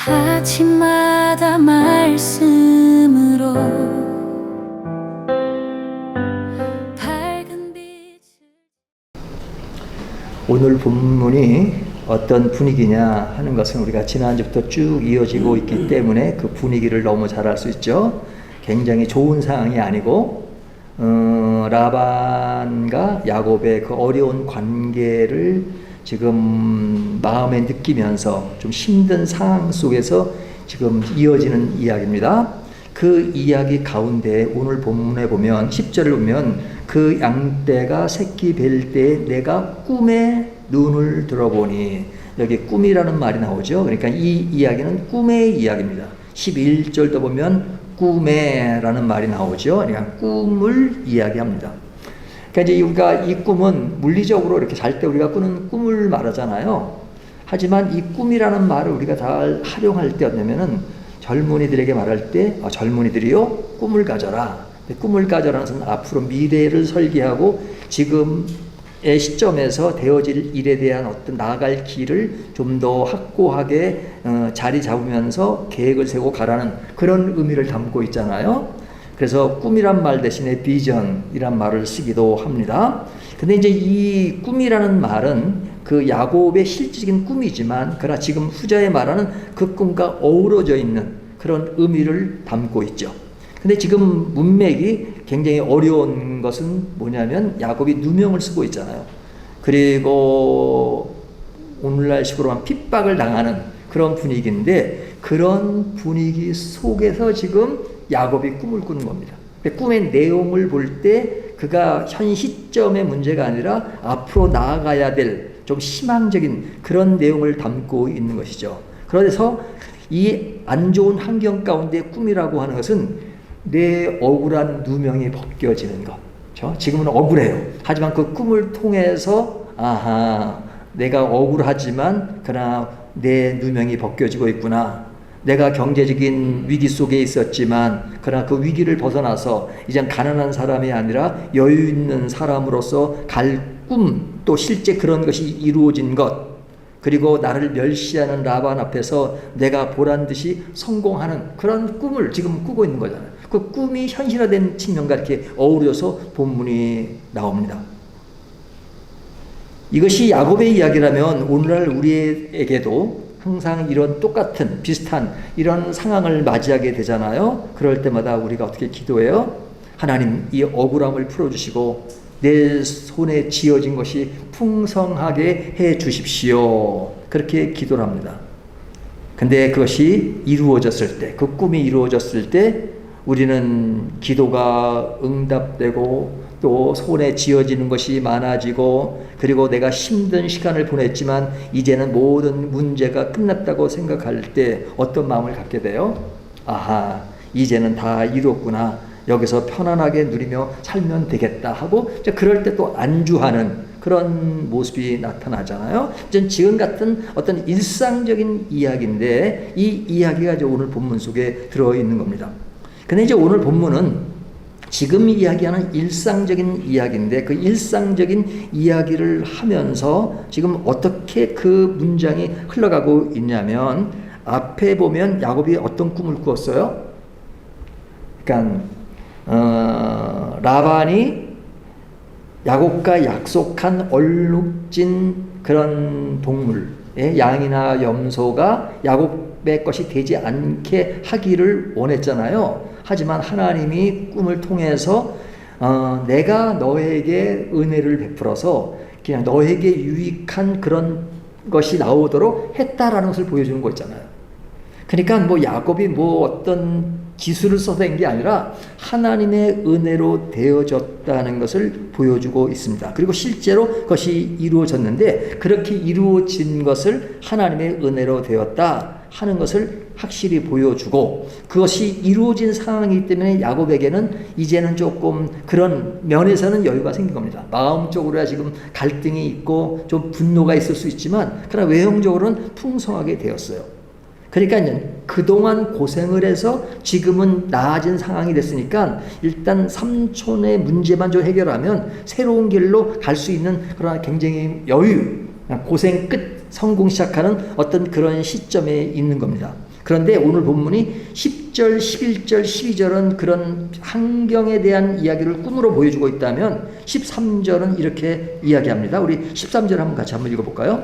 아침마다 말씀으로 밝은 빛을. 오늘 본문이 어떤 분위기냐 하는 것은 우리가 지난주부터 쭉 이어지고 있기 때문에 그 분위기를 너무 잘 알 수 있죠. 굉장히 좋은 상황이 아니고 라반과 야곱의 그 어려운 관계를 지금 마음에 느끼면서 좀 힘든 상황 속에서 지금 이어지는 이야기입니다. 그 이야기 가운데 오늘 본문에 보면 10절을 보면 그 양떼가 새끼 뵐 때 내가 꿈에 눈을 들어보니, 여기 꿈이라는 말이 나오죠. 그러니까 이 이야기는 꿈의 이야기입니다. 11절도 보면 꿈에라는 말이 나오죠. 그러니까 꿈을 이야기합니다. 그러니까 이제 우리가 이 꿈은 물리적으로 이렇게 잘 때 우리가 꾸는 꿈을 말하잖아요. 하지만 이 꿈이라는 말을 우리가 잘 활용할 때 어떠냐면은 젊은이들에게 말할 때 젊은이들이요 꿈을 가져라. 꿈을 가져라는 것은 앞으로 미래를 설계하고 지금의 시점에서 되어질 일에 대한 어떤 나아갈 길을 좀 더 확고하게 자리 잡으면서 계획을 세우고 가라는 그런 의미를 담고 있잖아요. 그래서 꿈이란 말 대신에 비전이란 말을 쓰기도 합니다. 근데 이제 이 꿈이라는 말은 그 야곱의 실질적인 꿈이지만 그러나 지금 후자에 말하는 그 꿈과 어우러져 있는 그런 의미를 담고 있죠. 근데 지금 문맥이 굉장히 어려운 것은 뭐냐면 야곱이 누명을 쓰고 있잖아요. 그리고 오늘날 식으로만 핍박을 당하는 그런 분위기인데 그런 분위기 속에서 지금 야곱이 꿈을 꾸는 겁니다. 꿈의 내용을 볼 때 그가 현 시점의 문제가 아니라 앞으로 나아가야 될 좀 희망적인 그런 내용을 담고 있는 것이죠. 그래서 이 안 좋은 환경 가운데 꿈이라고 하는 것은 내 억울한 누명이 벗겨지는 것. 그렇죠? 지금은 억울해요. 하지만 그 꿈을 통해서 내가 억울하지만 그러나 내 누명이 벗겨지고 있구나. 내가 경제적인 위기 속에 있었지만 그러나 그 위기를 벗어나서 이젠 가난한 사람이 아니라 여유 있는 사람으로서 갈 꿈, 또 실제 그런 것이 이루어진 것, 그리고 나를 멸시하는 라반 앞에서 내가 보란듯이 성공하는 그런 꿈을 지금 꾸고 있는 거잖아요. 그 꿈이 현실화된 측면과 이렇게 어우러져서 본문이 나옵니다. 이것이 야곱의 이야기라면 오늘날 우리에게도 항상 이런 똑같은 비슷한 이런 상황을 맞이하게 되잖아요. 그럴 때마다 우리가 어떻게 기도해요? 하나님, 이 억울함을 풀어주시고 내 손에 쥐어진 것이 풍성하게 해 주십시오. 그렇게 기도를 합니다. 근데 그것이 이루어졌을 때, 그 꿈이 이루어졌을 때 우리는 기도가 응답되고 또 손에 쥐어지는 것이 많아지고 그리고 내가 힘든 시간을 보냈지만 이제는 모든 문제가 끝났다고 생각할 때 어떤 마음을 갖게 돼요? 이제는 다 이뤘구나. 여기서 편안하게 누리며 살면 되겠다 하고 이제 그럴 때 또 안주하는 그런 모습이 나타나잖아요. 지금 같은 어떤 일상적인 이야기인데 이 이야기가 이제 오늘 본문 속에 들어있는 겁니다. 근데 이제 오늘 본문은 지금 이야기하는 일상적인 이야기인데 그 일상적인 이야기를 하면서 지금 어떻게 그 문장이 흘러가고 있냐면 앞에 보면 야곱이 어떤 꿈을 꾸었어요? 그러니까 라반이 야곱과 약속한 얼룩진 그런 동물, 양이나 염소가 야곱의 것이 되지 않게 하기를 원했잖아요. 하지만 하나님이 꿈을 통해서 내가 너에게 은혜를 베풀어서 그냥 너에게 유익한 그런 것이 나오도록 했다라는 것을 보여주는 거 있잖아요. 그러니까 야곱이 어떤 기술을 써서 한 게 아니라 하나님의 은혜로 되어졌다는 것을 보여주고 있습니다. 그리고 실제로 그것이 이루어졌는데 그렇게 이루어진 것을 하나님의 은혜로 되었다 하는 것을 확실히 보여주고 그것이 이루어진 상황이기 때문에 야곱에게는 이제는 조금 그런 면에서는 여유가 생긴 겁니다. 마음적으로야 지금 갈등이 있고 좀 분노가 있을 수 있지만 그러나 외형적으로는 풍성하게 되었어요. 그러니까 그동안 고생을 해서 지금은 나아진 상황이 됐으니까 일단 삼촌의 문제만 좀 해결하면 새로운 길로 갈 수 있는 그런 굉장히 여유, 고생 끝 성공 시작하는 어떤 그런 시점에 있는 겁니다. 그런데 오늘 본문이 10절, 11절, 12절은 그런 환경에 대한 이야기를 꿈으로 보여주고 있다면 13절은 이렇게 이야기합니다. 우리 13절 한번 같이 한번 읽어볼까요?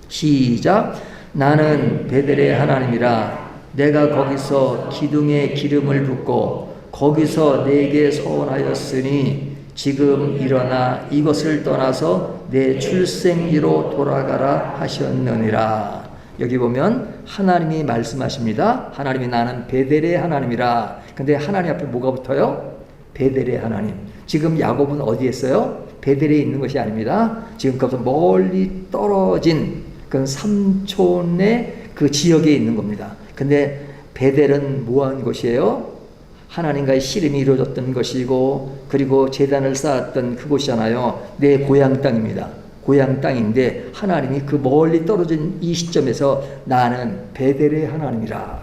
시작. 나는 베델의 하나님이라. 내가 거기서 기둥에 기름을 붓고 거기서 내게 서원하였으니 지금 일어나 이것을 떠나서 내 출생지로 돌아가라 하셨느니라. 여기 보면 하나님이 말씀하십니다. 하나님이 나는 베델의 하나님이라. 근데 하나님 앞에 뭐가 붙어요? 베델의 하나님. 지금 야곱은 어디에 있어요? 베델에 있는 것이 아닙니다. 지금 그것은 멀리 떨어진 그 삼촌의 그 지역에 있는 겁니다. 근데 베델은 뭐한 곳이에요? 하나님과의 씨름이 이루어졌던 것이고 그리고 제단을 쌓았던 그곳이잖아요. 내 고향 땅입니다. 고향 땅인데 하나님이 그 멀리 떨어진 이 시점에서 나는 베델의 하나님이라.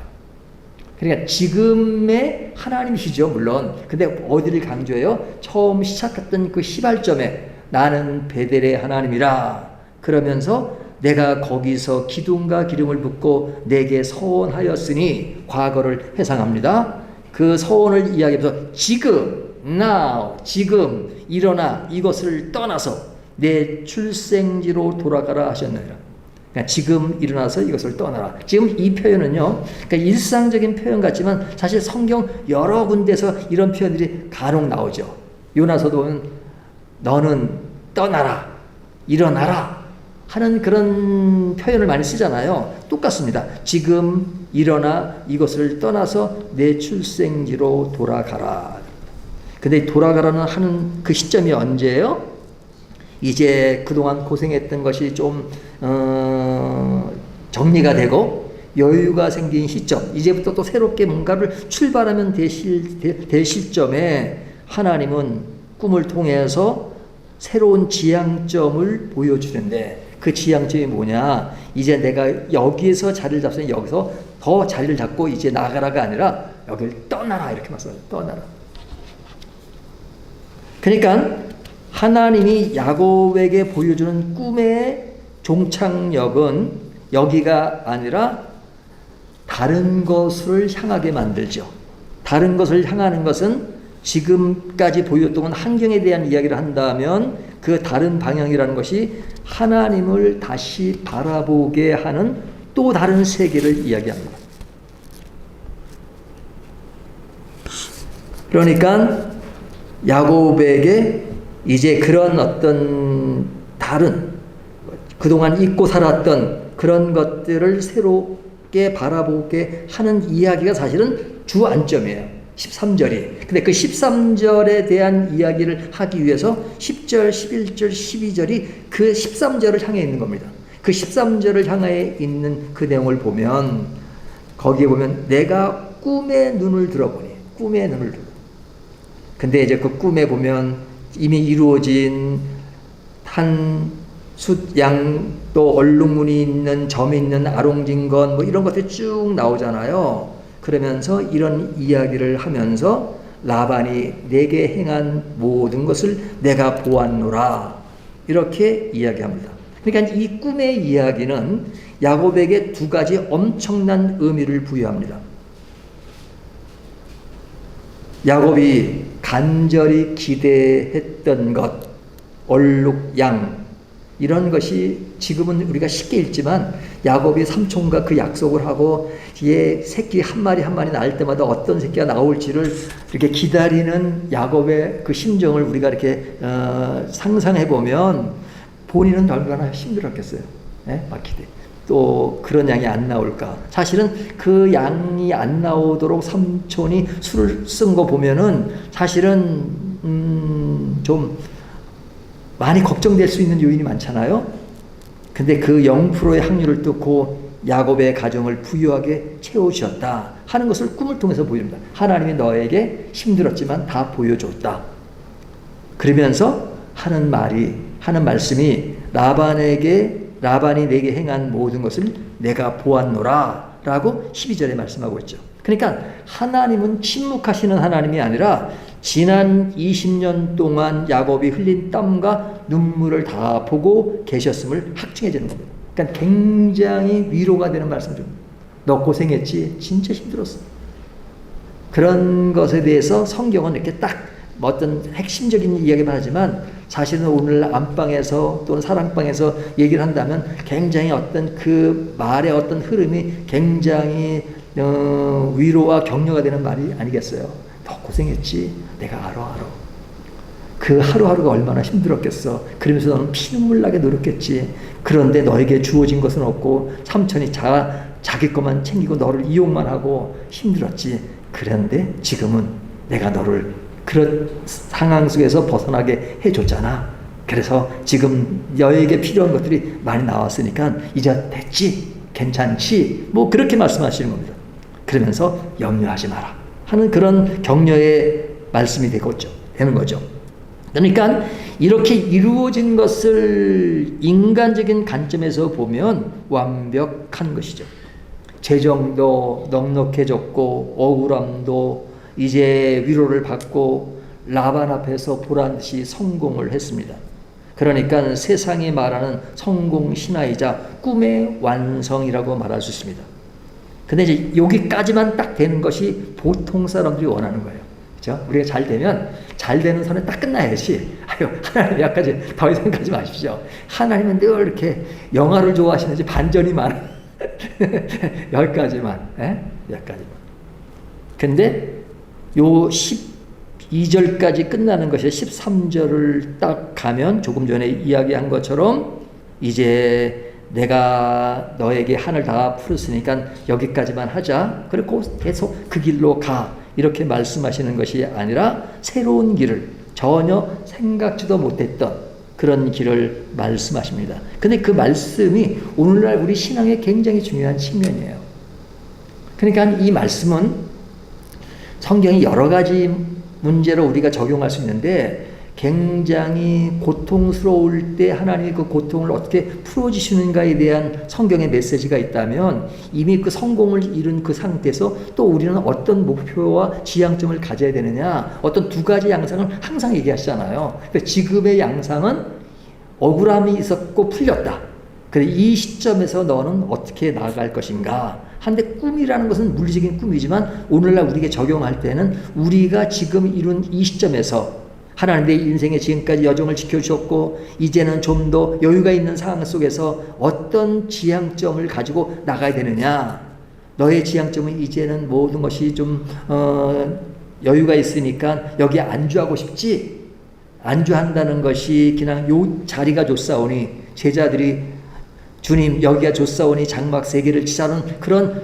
그러니까 지금의 하나님이시죠, 물론. 근데 어디를 강조해요? 처음 시작했던 그 시발점에 나는 베델의 하나님이라. 그러면서 내가 거기서 기둥과 기름을 붓고 내게 서원하였으니 과거를 회상합니다. 그 서원을 이야기하면서 지금, now, 지금 일어나 이것을 떠나서 내 출생지로 돌아가라 하셨느니라. 그러니까 지금 일어나서 이것을 떠나라. 지금 이 표현은요, 그러니까 일상적인 표현 같지만 사실 성경 여러 군데서 이런 표현들이 간혹 나오죠. 요나서도 보면 너는 떠나라, 일어나라 하는 그런 표현을 많이 쓰잖아요. 똑같습니다. 지금 일어나 이것을 떠나서 내 출생지로 돌아가라. 근데 돌아가라는 하는 그 시점이 언제예요? 이제 그동안 고생했던 것이 좀 정리가 되고 여유가 생긴 시점, 이제부터 또 새롭게 뭔가를 출발하면 될 시점에 하나님은 꿈을 통해서 새로운 지향점을 보여주는데 그 지향점이 뭐냐? 이제 내가 여기에서 자리를 잡으면 여기서 더 자리를 잡고 이제 나가라가 아니라 여기를 떠나라 이렇게 말씀해요. 떠나라. 그러니까 하나님이 야곱에게 보여주는 꿈의 종착역은 여기가 아니라 다른 것을 향하게 만들죠. 다른 것을 향하는 것은 지금까지 보였던 환경에 대한 이야기를 한다면 그 다른 방향이라는 것이 하나님을 다시 바라보게 하는 또 다른 세계를 이야기합니다. 그러니까 야곱에게 이제 그런 어떤 다른 그동안 잊고 살았던 그런 것들을 새롭게 바라보게 하는 이야기가 사실은 주 안점이에요. 13절이. 근데 그 13절에 대한 이야기를 하기 위해서 10절, 11절, 12절이 그 13절을 향해 있는 겁니다. 그 13절을 향해 있는 그 내용을 보면 거기에 보면 내가 꿈에 눈을 들어보니 꿈에 눈을 들어. 근데 이제 그 꿈에 보면 이미 이루어진 한 숫양 또 얼룩무늬 있는 점이 있는 아롱진 것 뭐 이런 것들이 쭉 나오잖아요. 그러면서 이런 이야기를 하면서 라반이 내게 행한 모든 것을 내가 보았노라 이렇게 이야기합니다. 그러니까 이 꿈의 이야기는 야곱에게 두 가지 엄청난 의미를 부여합니다. 야곱이 간절히 기대했던 것, 얼룩양 이런 것이 지금은 우리가 쉽게 읽지만 야곱이 삼촌과 그 약속을 하고 얘 새끼 한 마리 한 마리 낳을 때마다 어떤 새끼가 나올지를 이렇게 기다리는 야곱의 그 심정을 우리가 이렇게 상상해 보면 본인은 얼마나 힘들었겠어요. 네? 막히대. 또 그런 양이 안 나올까. 사실은 그 양이 안 나오도록 삼촌이 술을 쓴 거 보면은 사실은 좀 많이 걱정될 수 있는 요인이 많잖아요. 근데 그 0%의 확률을 뚫고 야곱의 가정을 부유하게 채우셨다 하는 것을 꿈을 통해서 보여줍니다. 하나님이 너에게 힘들었지만 다 보여줬다. 그러면서 하는 말씀이 라반이 내게 행한 모든 것을 내가 보았노라 라고 12절에 말씀하고 있죠. 그러니까 하나님은 침묵하시는 하나님이 아니라 지난 20년 동안 야곱이 흘린 땀과 눈물을 다 보고 계셨음을 확증해 주는 겁니다. 그러니까 굉장히 위로가 되는 말씀입니다. 너 고생했지? 진짜 힘들었어. 그런 것에 대해서 성경은 이렇게 딱 어떤 핵심적인 이야기만 하지만 사실은 오늘 안방에서 또는 사랑방에서 얘기를 한다면 굉장히 어떤 그 말의 어떤 흐름이 굉장히 위로와 격려가 되는 말이 아니겠어요. 너 고생했지? 내가 알아. 그 하루하루가 얼마나 힘들었겠어. 그러면서 너는 피눈물 나게 노력했지. 그런데 너에게 주어진 것은 없고 삼촌이 자기 것만 챙기고 너를 이용만 하고 힘들었지. 그런데 지금은 내가 너를 그런 상황 속에서 벗어나게 해줬잖아. 그래서 지금 너에게 필요한 것들이 많이 나왔으니까 이제 됐지? 괜찮지? 뭐 그렇게 말씀하시는 겁니다. 그러면서 염려하지 마라 하는 그런 격려의 말씀이 되는 거죠. 그러니까 이렇게 이루어진 것을 인간적인 관점에서 보면 완벽한 것이죠. 재정도 넉넉해졌고 억울함도 이제 위로를 받고 라반 앞에서 보란듯이 성공을 했습니다. 그러니까 세상이 말하는 성공 신화이자 꿈의 완성이라고 말할 수 있습니다. 근데 이제 여기까지만 딱 되는 것이 보통 사람들이 원하는 거예요. 그렇죠? 우리가 잘 되면 잘 되는 선에 딱 끝나야지. 하나님 여기까지 더 이상 가지 마십시오. 하나님은 늘 이렇게 영화를 좋아하시는지 반전이 많아. 여기까지만. 여기까지만. 근데 요 12절까지 끝나는 것이 13절을 딱 가면 조금 전에 이야기한 것처럼 이제 내가 너에게 하늘 다 풀었으니까 여기까지만 하자. 그리고 계속 그 길로 가. 이렇게 말씀하시는 것이 아니라 새로운 길을 전혀 생각지도 못했던 그런 길을 말씀하십니다. 근데 그 말씀이 오늘날 우리 신앙에 굉장히 중요한 측면이에요. 그러니까 이 말씀은 성경이 여러 가지 문제로 우리가 적용할 수 있는데 굉장히 고통스러울 때 하나님이 그 고통을 어떻게 풀어주시는가에 대한 성경의 메시지가 있다면 이미 그 성공을 이룬 그 상태에서 또 우리는 어떤 목표와 지향점을 가져야 되느냐 어떤 두 가지 양상을 항상 얘기하시잖아요. 지금의 양상은 억울함이 있었고 풀렸다. 그래 이 시점에서 너는 어떻게 나아갈 것인가. 한데 꿈이라는 것은 물리적인 꿈이지만 오늘날 우리에게 적용할 때는 우리가 지금 이룬 이 시점에서 하나님 내 인생에 지금까지 여정을 지켜주셨고 이제는 좀 더 여유가 있는 상황 속에서 어떤 지향점을 가지고 나가야 되느냐. 너의 지향점은 이제는 모든 것이 좀 여유가 있으니까 여기에 안주하고 싶지. 안주한다는 것이 그냥 요 자리가 좋사오니 제자들이 주님 여기가 좋사오니 장막 세 개를 치자는 그런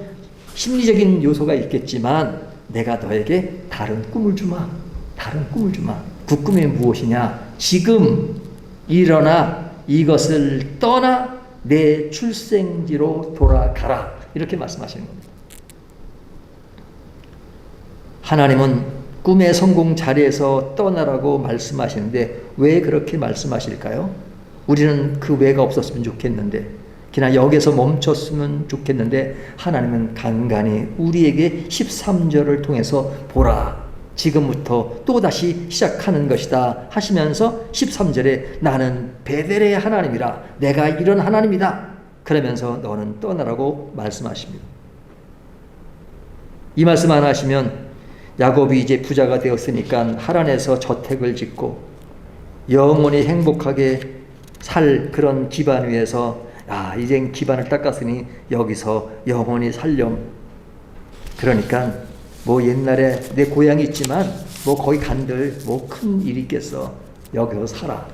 심리적인 요소가 있겠지만 내가 너에게 다른 꿈을 주마. 다른 꿈을 주마. 그 꿈이 무엇이냐? 지금 일어나 이것을 떠나 내 출생지로 돌아가라. 이렇게 말씀하시는 겁니다. 하나님은 꿈의 성공 자리에서 떠나라고 말씀하시는데 왜 그렇게 말씀하실까요? 우리는 그 왜가 없었으면 좋겠는데 그냥 여기서 멈췄으면 좋겠는데 하나님은 간간히 우리에게 13절을 통해서 보라. 지금부터 또다시 시작하는 것이다 하시면서 13절에 나는 베델의 하나님이라 내가 이런 하나님이다 그러면서 너는 떠나라고 말씀하십니다. 이 말씀 안 하시면 야곱이 이제 부자가 되었으니까 하란에서 저택을 짓고 영원히 행복하게 살 그런 기반 위에서 이젠 기반을 닦았으니 여기서 영원히 살렴. 그러니까 뭐 옛날에 내 고향이 있지만 뭐 거기 간들 뭐 큰 일이 있겠어. 여기서 살아.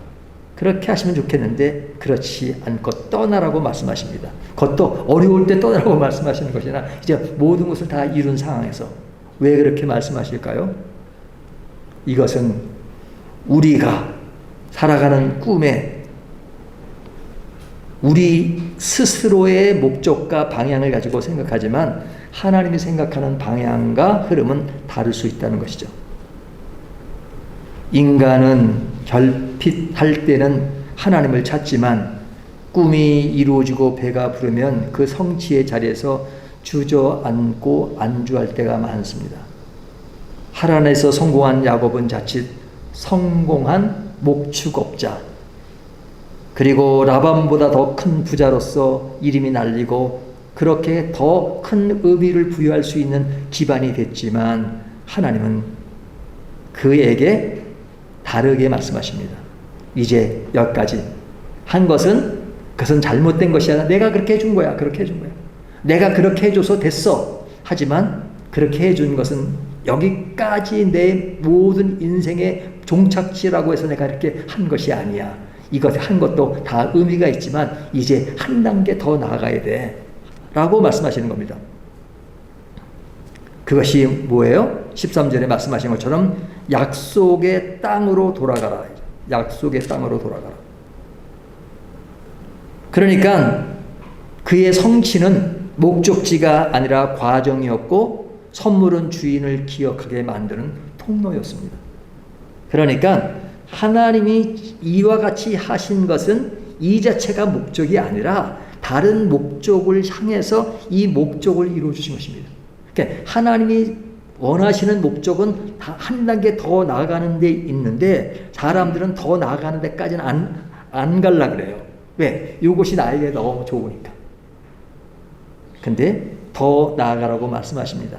그렇게 하시면 좋겠는데 그렇지 않고 떠나라고 말씀하십니다. 그것도 어려울 때 떠나라고 말씀하시는 것이나 이제 모든 것을 다 이룬 상황에서 왜 그렇게 말씀하실까요? 이것은 우리가 살아가는 꿈에 우리 스스로의 목적과 방향을 가지고 생각하지만 하나님이 생각하는 방향과 흐름은 다를 수 있다는 것이죠. 인간은 결핍할 때는 하나님을 찾지만 꿈이 이루어지고 배가 부르면 그 성취의 자리에서 주저앉고 안주할 때가 많습니다. 하란에서 성공한 야곱은 자칫 성공한 목축업자 그리고 라반보다 더 큰 부자로서 이름이 날리고 그렇게 더 큰 의미를 부여할 수 있는 기반이 됐지만 하나님은 그에게 다르게 말씀하십니다. 이제 여기까지 한 것은 그것은 잘못된 것이 아니라 내가 그렇게 해준 거야. 그렇게 해준 거야. 내가 그렇게 해줘서 됐어. 하지만 그렇게 해준 것은 여기까지 내 모든 인생의 종착지라고 해서 내가 이렇게 한 것이 아니야. 이것 한 것도 다 의미가 있지만 이제 한 단계 더 나아가야 돼. 라고 말씀하시는 겁니다. 그것이 뭐예요? 13절에 말씀하신 것처럼 약속의 땅으로 돌아가라. 약속의 땅으로 돌아가라. 그러니까 그의 성취는 목적지가 아니라 과정이었고 선물은 주인을 기억하게 만드는 통로였습니다. 그러니까 하나님이 이와 같이 하신 것은 이 자체가 목적이 아니라 다른 목적을 향해서 이 목적을 이루어 주신 것입니다. 그러니까 하나님이 원하시는 목적은 다 한 단계 더 나아가는 데 있는데 사람들은 더 나아가는 데까지는 안 가려고 그래요. 왜? 이것이 나에게 너무 좋으니까. 근데 더 나아가라고 말씀하십니다.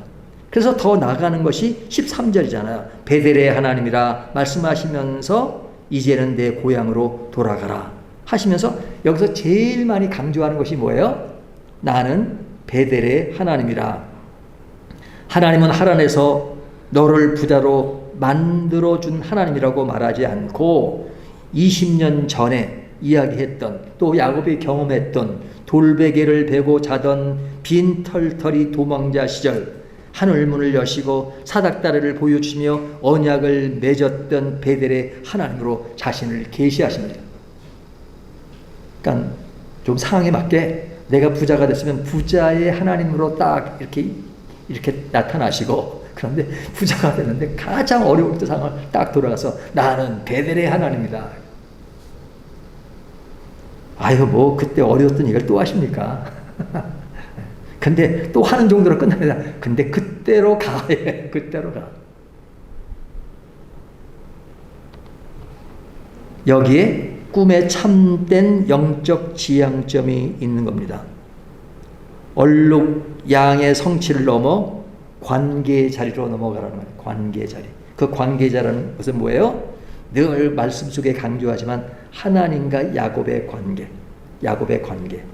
그래서 더 나아가는 것이 13절이잖아요. 베델의 하나님이라 말씀하시면서 이제는 내 고향으로 돌아가라 하시면서 여기서 제일 많이 강조하는 것이 뭐예요? 나는 베델의 하나님이라. 하나님은 하란에서 너를 부자로 만들어준 하나님이라고 말하지 않고 20년 전에 이야기했던 또 야곱이 경험했던 돌베개를 베고 자던 빈털터리 도망자 시절 하늘문을 여시고 사닥다리를 보여주시며 언약을 맺었던 베델의 하나님으로 자신을 계시하십니다. 그러니까 좀 상황에 맞게 내가 부자가 됐으면 부자의 하나님으로 딱 이렇게 나타나시고 그런데 부자가 됐는데 가장 어려울 때 상황을 딱 돌아가서 나는 베델의 하나님이다. 아유 뭐 그때 어려웠던 얘기를 또 하십니까? 근데 또 하는 정도로 끝납니다. 근데 그때로 가. 그때로 가. 여기에 꿈에 참된 영적 지향점이 있는 겁니다. 얼룩 양의 성취를 넘어 관계의 자리로 넘어가라는 말이에요. 관계의 자리. 그 관계의 자리는 것은 뭐예요? 늘 말씀 속에 강조하지만 하나님과 야곱의 관계. 야곱의 관계.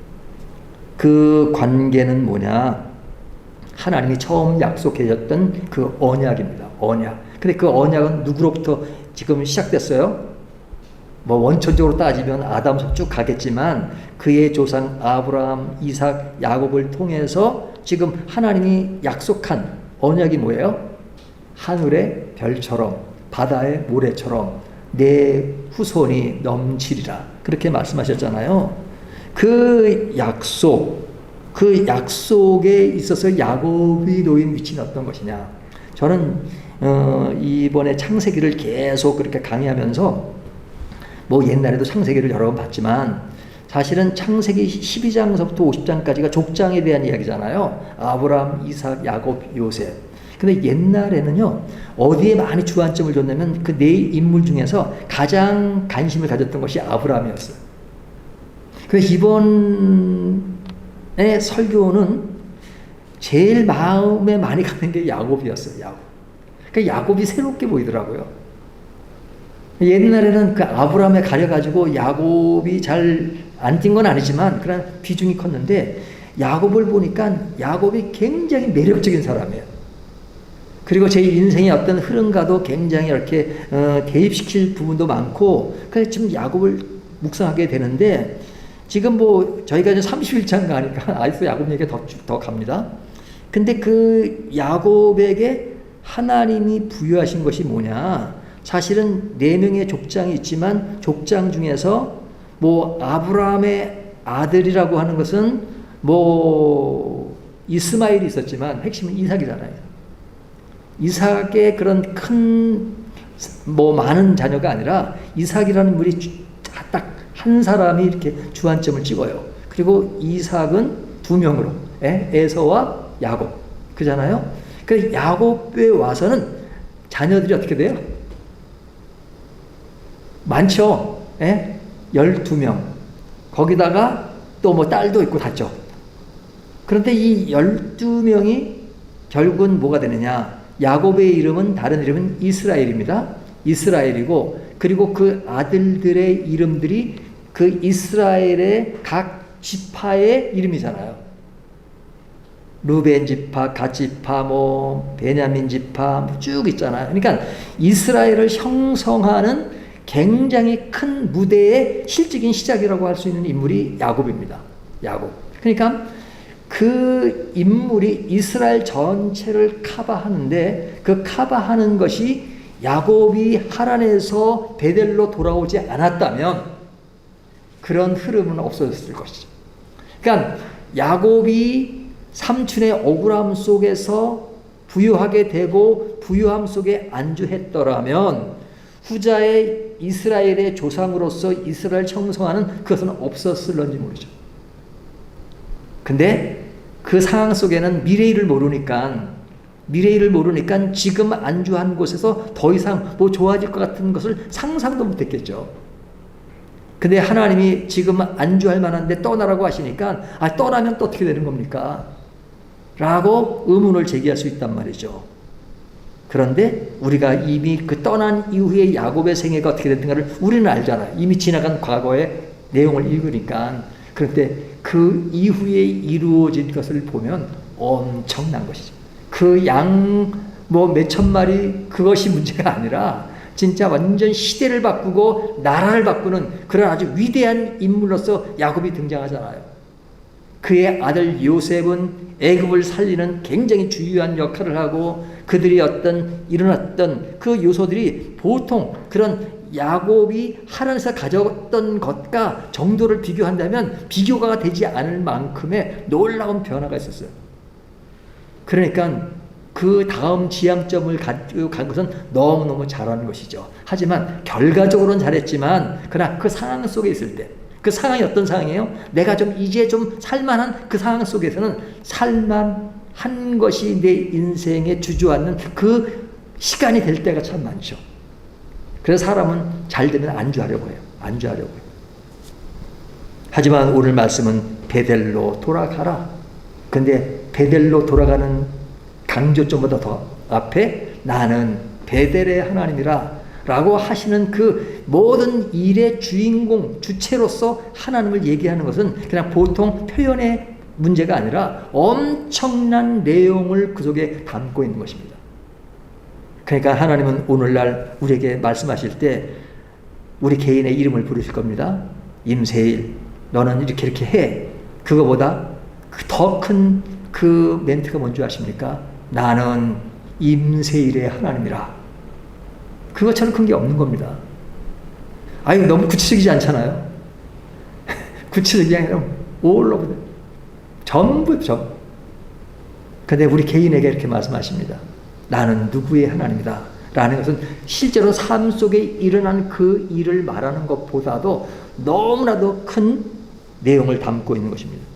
그 관계는 뭐냐? 하나님이 처음 약속해줬던 그 언약입니다. 언약. 근데 그 언약은 누구로부터 지금 시작됐어요? 뭐 원천적으로 따지면 아담부터 쭉 가겠지만 그의 조상 아브라함, 이삭, 야곱을 통해서 지금 하나님이 약속한 언약이 뭐예요? 하늘의 별처럼 바다의 모래처럼 내 후손이 넘치리라. 그렇게 말씀하셨잖아요. 그 약속에 있어서 야곱이 놓인 위치는 어떤 것이냐? 저는 이번에 창세기를 계속 그렇게 강의하면서 뭐 옛날에도 창세기를 여러 번 봤지만 사실은 창세기 12장서부터 50장까지가 족장에 대한 이야기잖아요. 아브라함, 이삭, 야곱, 요셉. 근데 옛날에는요, 어디에 많이 주안점을 줬냐면 그 네 인물 중에서 가장 관심을 가졌던 것이 아브라함이었어요. 그래서 이번에 설교는 제일 마음에 많이 가는 게 야곱이었어요. 야곱. 그러니까 야곱이 새롭게 보이더라고요. 옛날에는 그 아브라함에 가려가지고 야곱이 잘 안 뛴 건 아니지만 그런 비중이 컸는데 야곱을 보니까 야곱이 굉장히 매력적인 사람이에요. 그리고 제 인생의 어떤 흐름과도 굉장히 이렇게 대입시킬 부분도 많고 그래서 지금 야곱을 묵상하게 되는데 지금 뭐 저희가 이제 31장 가니까 아직도 야곱 얘기가 더 갑니다. 근데 그 야곱에게 하나님이 부여하신 것이 뭐냐? 사실은 4명의 족장이 있지만 족장 중에서 뭐 아브라함의 아들이라고 하는 것은 뭐 이스마엘이 있었지만 핵심은 이삭이잖아요. 이삭의 그런 큰 뭐 많은 자녀가 아니라 이삭이라는 분이 딱 한 사람이 이렇게 주안점을 찍어요. 그리고 이삭은 2명으로 에서와 야곱 그잖아요. 그 야곱에 와서는 자녀들이 어떻게 돼요? 많죠. 12명. 거기다가 또 뭐 딸도 있고 다죠. 그런데 이 12명이 결국은 뭐가 되느냐? 야곱의 이름은 다른 이름은 이스라엘입니다. 이스라엘이고, 그리고 그 아들들의 이름들이 그 이스라엘의 각 지파의 이름이잖아요. 루벤 지파, 갓 지파, 뭐 베냐민 지파 쭉 있잖아요. 그러니까 이스라엘을 형성하는 굉장히 큰 무대의 실질적인 시작이라고 할 수 있는 인물이 야곱입니다. 야곱. 그러니까 그 인물이 이스라엘 전체를 커버하는데, 그 커버하는 것이 야곱이 하란에서 베델로 돌아오지 않았다면 그런 흐름은 없어졌을 것이죠. 그러니까 야곱이 삼촌의 억울함 속에서 부유하게 되고 부유함 속에 안주했더라면 후자의 이스라엘의 조상으로서 이스라엘 형성하는 그것은 없었을런지 모르죠. 근데 그 상황 속에는 미래를 모르니까 지금 안주한 곳에서 더 이상 뭐 좋아질 것 같은 것을 상상도 못했겠죠. 근데 하나님이 지금 안주할 만한데 떠나라고 하시니까 떠나면 또 어떻게 되는 겁니까? 라고 의문을 제기할 수 있단 말이죠. 그런데 우리가 이미 그 떠난 이후에 야곱의 생애가 어떻게 됐는가를 우리는 알잖아요. 이미 지나간 과거의 내용을 읽으니까. 그런데 그 이후에 이루어진 것을 보면 엄청난 것이죠. 그 양 뭐 몇천 마리 그것이 문제가 아니라 진짜 완전 시대를 바꾸고 나라를 바꾸는 그런 아주 위대한 인물로서 야곱이 등장하잖아요. 그의 아들 요셉은 애굽을 살리는 굉장히 중요한 역할을 하고, 그들이 일어났던 그 요소들이 보통 그런 야곱이 하란에서 가져왔던 것과 정도를 비교한다면 비교가 되지 않을 만큼의 놀라운 변화가 있었어요. 그러니까 그 다음 지향점을 가지고 간 것은 너무너무 잘하는 것이죠. 하지만 결과적으로는 잘했지만, 그러나 그 상황 속에 있을 때, 그 상황이 어떤 상황이에요? 내가 이제 좀 살만한 그 상황 속에서는 살만한 것이 내 인생에 주저앉는 그 시간이 될 때가 참 많죠. 그래서 사람은 잘 되면 안주하려고 해요. 하지만 오늘 말씀은 베델로 돌아가라. 근데 베델로 돌아가는 강조점보다 더 앞에 나는 베델의 하나님이라 라고 하시는 그 모든 일의 주인공, 주체로서 하나님을 얘기하는 것은 그냥 보통 표현의 문제가 아니라 엄청난 내용을 그 속에 담고 있는 것입니다. 그러니까 하나님은 오늘날 우리에게 말씀하실 때 우리 개인의 이름을 부르실 겁니다. 임세일, 너는 이렇게 해. 그거보다 더 큰 그 멘트가 뭔지 아십니까? 나는 임세일의 하나님이라. 그것처럼 큰 게 없는 겁니다. 너무 구체적이지 않잖아요? 구체적이 아니라 all over 전부. 근데 우리 개인에게 이렇게 말씀하십니다. 나는 누구의 하나님이다 라는 것은 실제로 삶 속에 일어난 그 일을 말하는 것보다도 너무나도 큰 내용을 담고 있는 것입니다.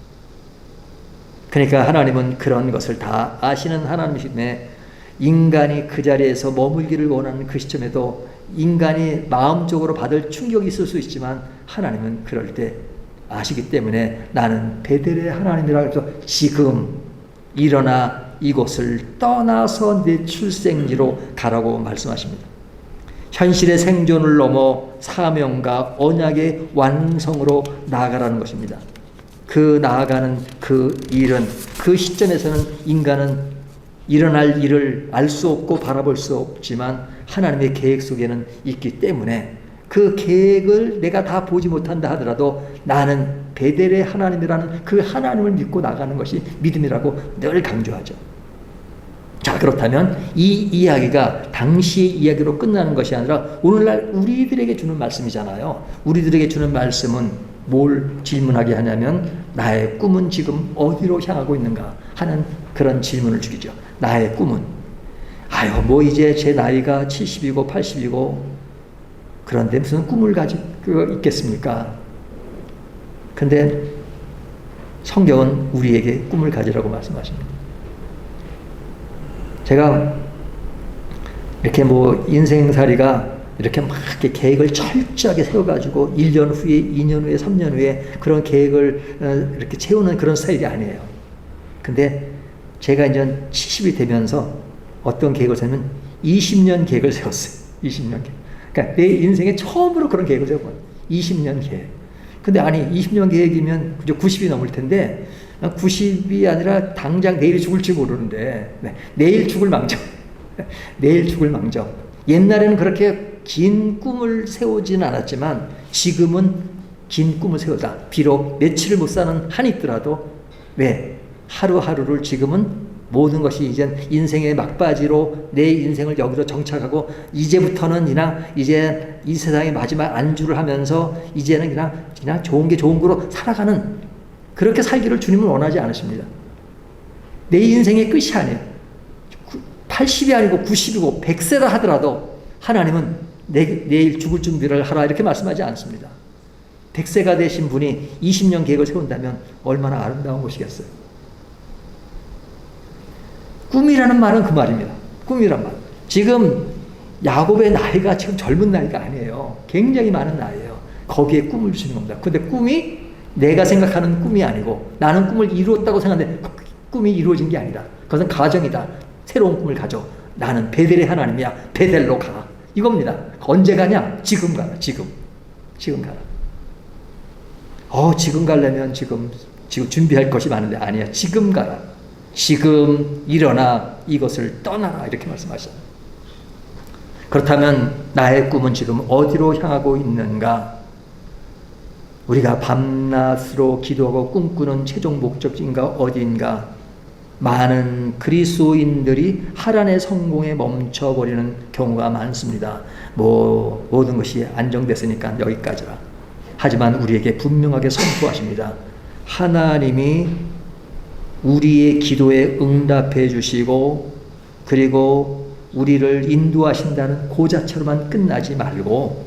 그러니까 하나님은 그런 것을 다 아시는 하나님이시네. 인간이 그 자리에서 머물기를 원하는 그 시점에도 인간이 마음적으로 받을 충격이 있을 수 있지만 하나님은 그럴 때 아시기 때문에 나는 베델의 하나님이라 해서 지금 일어나 이곳을 떠나서 내 출생지로 가라고 말씀하십니다. 현실의 생존을 넘어 사명과 언약의 완성으로 나아가라는 것입니다. 그 나아가는 그 일은, 그 시점에서는 인간은 일어날 일을 알 수 없고 바라볼 수 없지만 하나님의 계획 속에는 있기 때문에 그 계획을 내가 다 보지 못한다 하더라도 나는 베델의 하나님이라는 그 하나님을 믿고 나가는 것이 믿음이라고 늘 강조하죠. 자, 그렇다면 이 이야기가 당시의 이야기로 끝나는 것이 아니라 오늘날 우리들에게 주는 말씀이잖아요. 우리들에게 주는 말씀은 뭘 질문하게 하냐면 나의 꿈은 지금 어디로 향하고 있는가 하는 그런 질문을 주기죠. 나의 꿈은 뭐 이제 제 나이가 70이고 80이고 그런데 무슨 꿈을 가지고 있겠습니까? 근데 성경은 우리에게 꿈을 가지라고 말씀하십니다. 제가 이렇게 인생살이가 이렇게 막 이렇게 계획을 철저하게 세워가지고 1년 후에, 2년 후에, 3년 후에 그런 계획을 이렇게 채우는 그런 스타일이 아니에요. 근데 제가 이제 70이 되면서 어떤 계획을 세우면 20년 계획을 세웠어요. 20년 계획. 그러니까 내 인생에 처음으로 그런 계획을 세웠거든요. 20년 계획. 근데 아니 20년 계획이면 그저 90이 넘을 텐데 90이 아니라 당장 내일 죽을지 모르는데 네, 내일 죽을 망정. 내일 죽을 망정. 옛날에는 그렇게 긴 꿈을 세우진 않았지만 지금은 긴 꿈을 세우다. 비록 며칠을 못 사는 한이 있더라도 왜 하루하루를 지금은 모든 것이 이제 인생의 막바지로 내 인생을 여기서 정착하고 이제부터는 그냥 이제 이 세상의 마지막 안주를 하면서 이제는 그냥 좋은 게 좋은 거로 살아가는 그렇게 살기를 주님은 원하지 않으십니다. 내 인생의 끝이 아니에요. 80이 아니고 90이고 100세라 하더라도 하나님은 내일 죽을 준비를 하라 이렇게 말씀하지 않습니다. 100세가 되신 분이 20년 계획을 세운다면 얼마나 아름다운 것이겠어요. 꿈이라는 말은 그 말입니다. 꿈이란 말. 지금 야곱의 나이가 지금 젊은 나이가 아니에요. 굉장히 많은 나이예요. 거기에 꿈을 주시는 겁니다. 근데 꿈이 내가 생각하는 꿈이 아니고 나는 꿈을 이루었다고 생각하는데 꿈이 이루어진 게 아니다. 그것은 가정이다. 새로운 꿈을 가져. 나는 베델의 하나님이야. 베델로 가. 이겁니다. 언제 가냐? 지금 가라. 지금 가라. 지금 가려면 지금 준비할 것이 많은데 아니야. 지금 가라. 지금 일어나 이것을 떠나라. 이렇게 말씀하셨어요. 그렇다면 나의 꿈은 지금 어디로 향하고 있는가? 우리가 밤낮으로 기도하고 꿈꾸는 최종 목적지인가 어디인가? 많은 그리스도인들이 하란의 성공에 멈춰버리는 경우가 많습니다. 모든 것이 안정됐으니까 여기까지라. 하지만 우리에게 분명하게 선포하십니다. 하나님이 우리의 기도에 응답해 주시고 그리고 우리를 인도하신다는 그 자체로만 끝나지 말고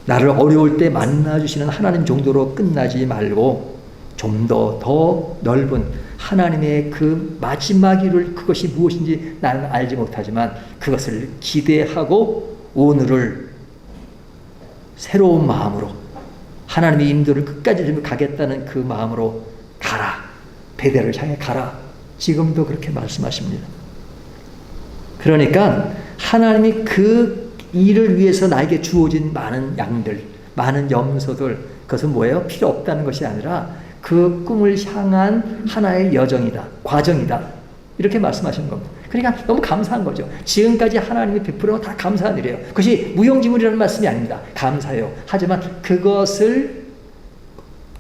나를 어려울 때 만나주시는 하나님 정도로 끝나지 말고 좀 더 넓은 하나님의 그 마지막 일을 그것이 무엇인지 나는 알지 못하지만 그것을 기대하고 오늘을 새로운 마음으로 하나님의 인도를 끝까지 가겠다는 그 마음으로 가라. 베델을 향해 가라. 지금도 그렇게 말씀하십니다. 그러니까 하나님이 그 일을 위해서 나에게 주어진 많은 양들, 많은 염소들, 그것은 뭐예요? 필요 없다는 것이 아니라 그 꿈을 향한 하나의 여정이다. 과정이다. 이렇게 말씀하시는 겁니다. 그러니까 너무 감사한 거죠. 지금까지 하나님이 베풀어 다 감사한 일이에요. 그것이 무용지물이라는 말씀이 아닙니다. 감사해요. 하지만 그것을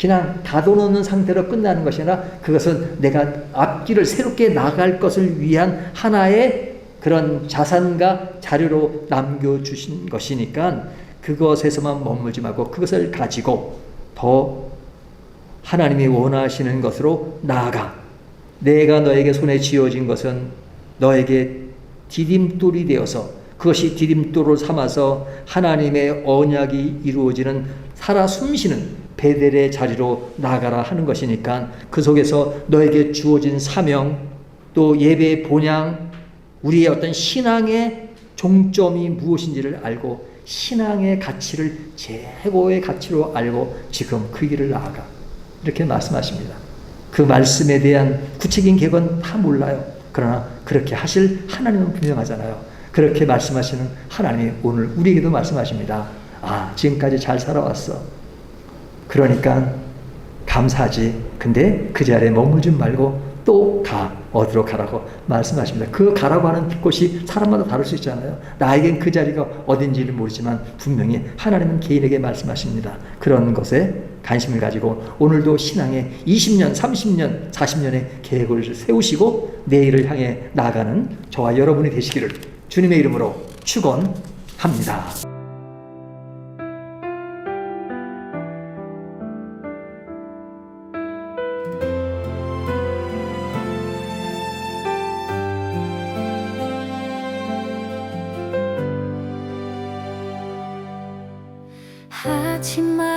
그냥 가둬놓는 상태로 끝나는 것이 아니라 그것은 내가 앞길을 새롭게 나갈 것을 위한 하나의 그런 자산과 자료로 남겨주신 것이니까 그것에서만 머물지 말고 그것을 가지고 더 하나님이 원하시는 것으로 나아가. 내가 너에게 손에 쥐어진 것은 너에게 디딤돌이 되어서 그것이 디딤돌을 삼아서 하나님의 언약이 이루어지는 살아 숨쉬는 베델의 자리로 나가라 하는 것이니까 그 속에서 너에게 주어진 사명 또 예배의 본향 우리의 어떤 신앙의 종점이 무엇인지를 알고 신앙의 가치를 최고의 가치로 알고 지금 그 길을 나아가. 이렇게 말씀하십니다. 그 말씀에 대한 구체적인 계획은 다 몰라요. 그러나 그렇게 하실 하나님은 분명하잖아요. 그렇게 말씀하시는 하나님이 오늘 우리에게도 말씀하십니다. 지금까지 잘 살아왔어. 그러니까 감사하지. 근데 그 자리에 머물지 말고 또 가. 어디로 가라고 말씀하십니다. 그 가라고 하는 곳이 사람마다 다를 수 있잖아요. 나에겐 그 자리가 어딘지를 모르지만 분명히 하나님은 개인에게 말씀하십니다. 그런 것에 관심을 가지고 오늘도 신앙에 20년, 30년, 40년의 계획을 세우시고 내일을 향해 나아가는 저와 여러분이 되시기를 주님의 이름으로 축원합니다. 하지마